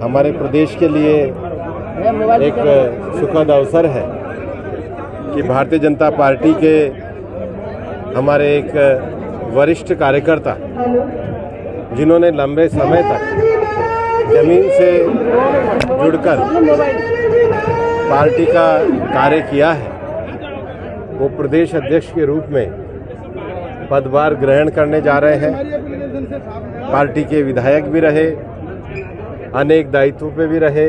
हमारे प्रदेश के लिए एक सुखद अवसर है कि भारतीय जनता पार्टी के हमारे एक वरिष्ठ कार्यकर्ता जिन्होंने लंबे समय तक जमीन से जुड़कर पार्टी का कार्य किया है, वो प्रदेश अध्यक्ष के रूप में पदभार ग्रहण करने जा रहे हैं। पार्टी के विधायक भी रहे, अनेक दायित्वों पे भी रहे,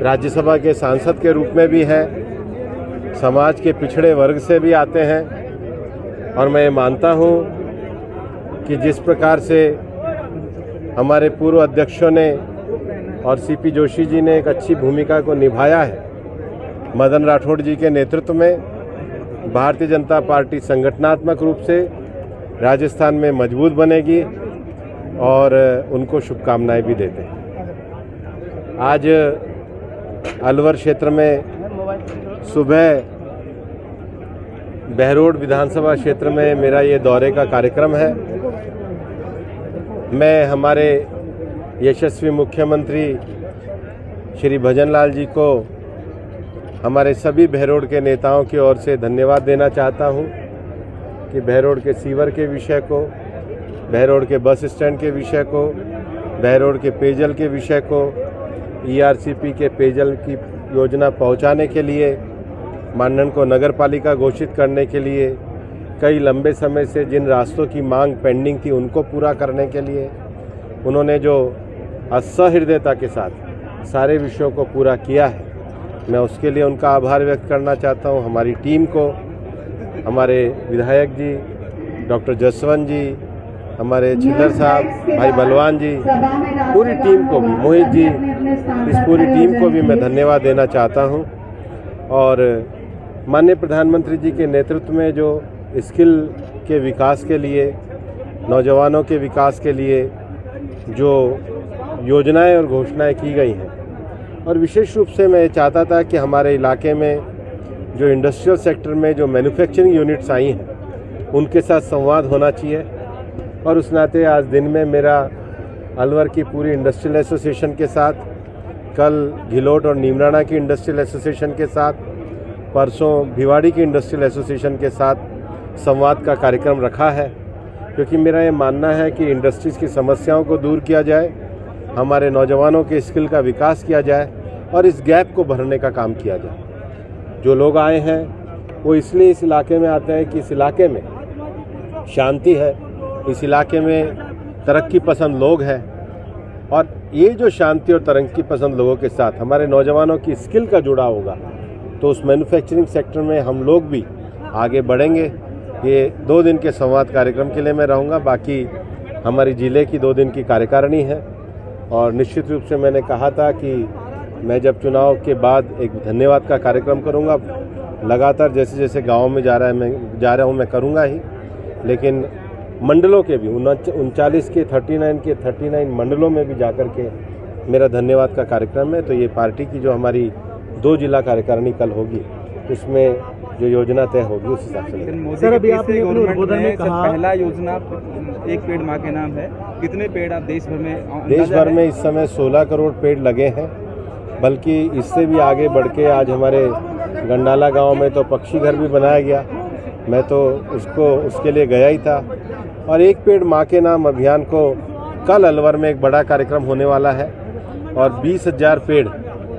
राज्यसभा के सांसद के रूप में भी हैं, समाज के पिछड़े वर्ग से भी आते हैं। और मैं मानता हूं कि जिस प्रकार से हमारे पूर्व अध्यक्षों ने और सीपी जोशी जी ने एक अच्छी भूमिका को निभाया है, मदन राठौड़ जी के नेतृत्व में भारतीय जनता पार्टी संगठनात्मक रूप से राजस्थान में मजबूत बनेगी और उनको शुभकामनाएं भी देते हैं। आज अलवर क्षेत्र में सुबह बहरोड विधानसभा क्षेत्र में मेरा ये दौरे का कार्यक्रम है। मैं हमारे यशस्वी मुख्यमंत्री श्री भजनलाल जी को हमारे सभी बहरोड के नेताओं की ओर से धन्यवाद देना चाहता हूं कि बहरोड के सीवर के विषय को, बहरोड के बस स्टैंड के विषय को, बहरोड के पेयजल के विषय को, ईआरसीपी के पेयजल की योजना पहुंचाने के लिए, मांडन को नगर पालिका घोषित करने के लिए, कई लंबे समय से जिन रास्तों की मांग पेंडिंग थी उनको पूरा करने के लिए उन्होंने जो सहृदयता के साथ सारे विषयों को पूरा किया है, मैं उसके लिए उनका आभार व्यक्त करना चाहता हूं। हमारी टीम को, हमारे विधायक जी डॉक्टर जसवंत जी, हमारे छिल्लर साहब, भाई बलवान जी, पूरी टीम को भी, मोहित जी, इस पूरी टीम को भी मैं धन्यवाद देना चाहता हूं। और माननीय प्रधानमंत्री जी के नेतृत्व में जो स्किल के विकास के लिए, नौजवानों के विकास के लिए जो योजनाएं और घोषणाएं की गई हैं, और विशेष रूप से मैं चाहता था कि हमारे इलाके में जो इंडस्ट्रियल सेक्टर में जो मैन्युफैक्चरिंग यूनिट्स आई हैं उनके साथ संवाद होना चाहिए। और उस नाते आज दिन में मेरा अलवर की पूरी इंडस्ट्रियल एसोसिएशन के साथ, कल घिलोट और नीमराना की इंडस्ट्रियल एसोसिएशन के साथ, परसों भिवाड़ी की इंडस्ट्रियल एसोसिएशन के साथ संवाद का कार्यक्रम रखा है, क्योंकि मेरा ये मानना है कि इंडस्ट्रीज़ की समस्याओं को दूर किया जाए, हमारे नौजवानों के स्किल का विकास किया जाए और इस गैप को भरने का काम किया जाए। जो लोग आए हैं वो इसलिए इस इलाके में आते हैं कि इस इलाके में शांति है, इस इलाके में तरक्की पसंद लोग हैं, और ये जो शांति और तरक्की पसंद लोगों के साथ हमारे नौजवानों की स्किल का जुड़ा होगा तो उस मैन्युफैक्चरिंग सेक्टर में हम लोग भी आगे बढ़ेंगे। ये 2 दिन के संवाद कार्यक्रम के लिए मैं रहूँगा, बाकी हमारी ज़िले की 2 दिन की कार्यकारिणी है। और निश्चित रूप से मैंने कहा था कि मैं जब चुनाव के बाद एक धन्यवाद का कार्यक्रम करूंगा, लगातार जैसे जैसे गाँव में जा रहा हूं मैं करूंगा ही, लेकिन मंडलों के भी 39 के 39 मंडलों में भी जाकर के मेरा धन्यवाद का कार्यक्रम है। तो ये पार्टी की जो हमारी 2 जिला कार्यकारिणी कल होगी उसमें जो योजना तय होगी उस हिसाब से। सर, अभी आपने उद्बोधन में कहा पहला योजना एक पेड़ माँ के नाम है, कितने पेड़ आप देश भर में? देश भर में इस समय 16 करोड़ पेड़ लगे हैं, बल्कि इससे भी आगे बढ़ के आज हमारे गंडाला गांव में तो पक्षी घर भी बनाया गया। मैं तो उसके लिए गया ही था। और एक पेड़ माँ के नाम अभियान को कल अलवर में एक बड़ा कार्यक्रम होने वाला है और 20,000 पेड़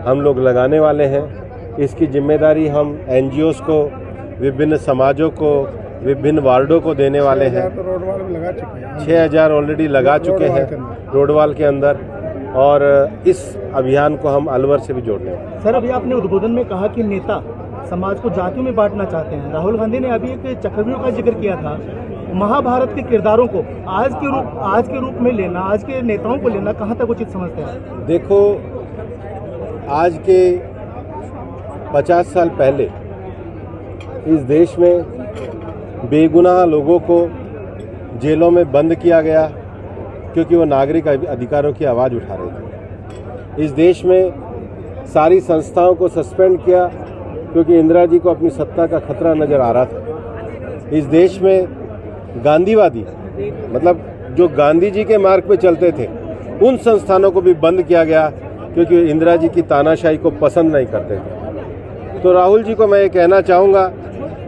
हम लोग लगाने वाले हैं। इसकी जिम्मेदारी हम एनजीओस को, विभिन्न समाजों को, विभिन्न वार्डों को देने वाले हैं। 6,000 ऑलरेडी लगा चुके हैं रोडवाल के अंदर, और इस अभियान को हम अलवर से भी जोड़ने वाले हैं। सर, अभी आपने उद्बोधन में कहा कि नेता समाज को जातियों में बांटना चाहते हैं। राहुल गांधी ने अभी एक चक्रव्यूह का जिक्र किया था। महाभारत के किरदारों को आज के रूप में लेना, आज के नेताओं को लेना कहाँ तक उचित समझते हैं? देखो, आज के 50 साल पहले इस देश में बेगुनाह लोगों को जेलों में बंद किया गया क्योंकि वो नागरिक अधिकारों की आवाज़ उठा रहे थे। इस देश में सारी संस्थाओं को सस्पेंड किया क्योंकि इंदिरा जी को अपनी सत्ता का खतरा नज़र आ रहा था। इस देश में गांधीवादी, मतलब जो गांधी जी के मार्ग पे चलते थे, उन संस्थानों को भी बंद किया गया क्योंकि इंदिरा जी की तानाशाही को पसंद नहीं करते थे। तो राहुल जी को मैं ये कहना चाहूँगा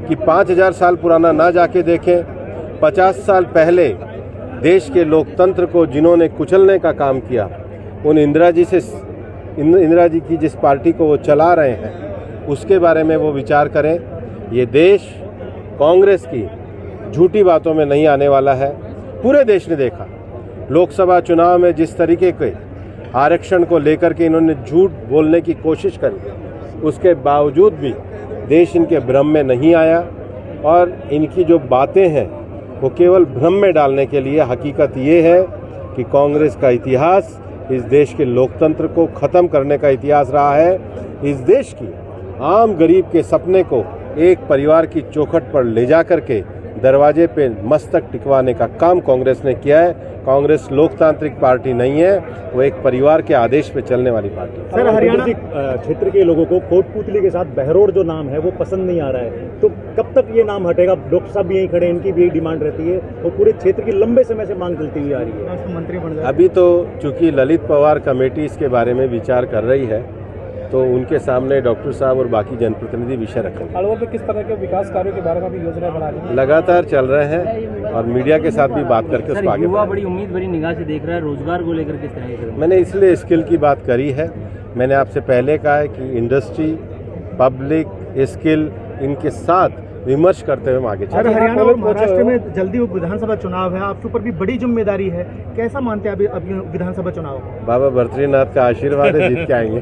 कि 5000 साल पुराना ना जाके देखें, 50 साल पहले देश के लोकतंत्र को जिन्होंने कुचलने का काम किया, उन इंदिरा जी की जिस पार्टी को वो चला रहे हैं उसके बारे में वो विचार करें। ये देश कांग्रेस की झूठी बातों में नहीं आने वाला है। पूरे देश ने देखा लोकसभा चुनाव में जिस तरीके के आरक्षण को लेकर के इन्होंने झूठ बोलने की कोशिश करी, उसके बावजूद भी देश इनके भ्रम में नहीं आया और इनकी जो बातें हैं वो केवल भ्रम में डालने के लिए। हकीकत ये है कि कांग्रेस का इतिहास इस देश के लोकतंत्र को ख़त्म करने का इतिहास रहा है। इस देश की आम गरीब के सपने को एक परिवार की चौखट पर ले जा करके दरवाजे पे मस्तक टिकवाने का काम कांग्रेस ने किया है। कांग्रेस लोकतांत्रिक पार्टी नहीं है, वो एक परिवार के आदेश पे चलने वाली पार्टी है। सर, हरियाणा क्षेत्र के लोगों को कोटपुतली के साथ बहरोड जो नाम है वो पसंद नहीं आ रहा है, तो कब तक ये नाम हटेगा? डॉक्टर साहब भी यहीं खड़े, इनकी भी यही डिमांड रहती है और पूरे क्षेत्र की लंबे समय से मांग चलती हुई आ रही है। मंत्री बन गए। अभी तो चूंकि ललित पवार कमेटी इसके बारे में विचार कर रही है, तो उनके सामने डॉक्टर साहब और बाकी जनप्रतिनिधि विषय रखेंगे। हलवा पे किस तरह के विकास कार्यों के बारे में भी योजना बना रही है? लगातार चल रहे हैं और मीडिया के साथ भी बात करके उसको आगे युवा बड़ी उम्मीद भरी निगाह से देख रहा है, रोजगार को लेकर किस तरह से? मैंने इसलिए स्किल की बात करी है। मैंने आपसे पहले कहा है कि इंडस्ट्री, पब्लिक, स्किल, इनके साथ विमर्श करते हुए हम आगे चलें। हरियाणा और महाराष्ट्र में जल्दी विधानसभा चुनाव है, आपके ऊपर भी बड़ी जिम्मेदारी है, कैसा मानते हैं अभी विधानसभा चुनाव? बाबा बद्रीनाथ का आशीर्वाद है, जीत के आएंगे।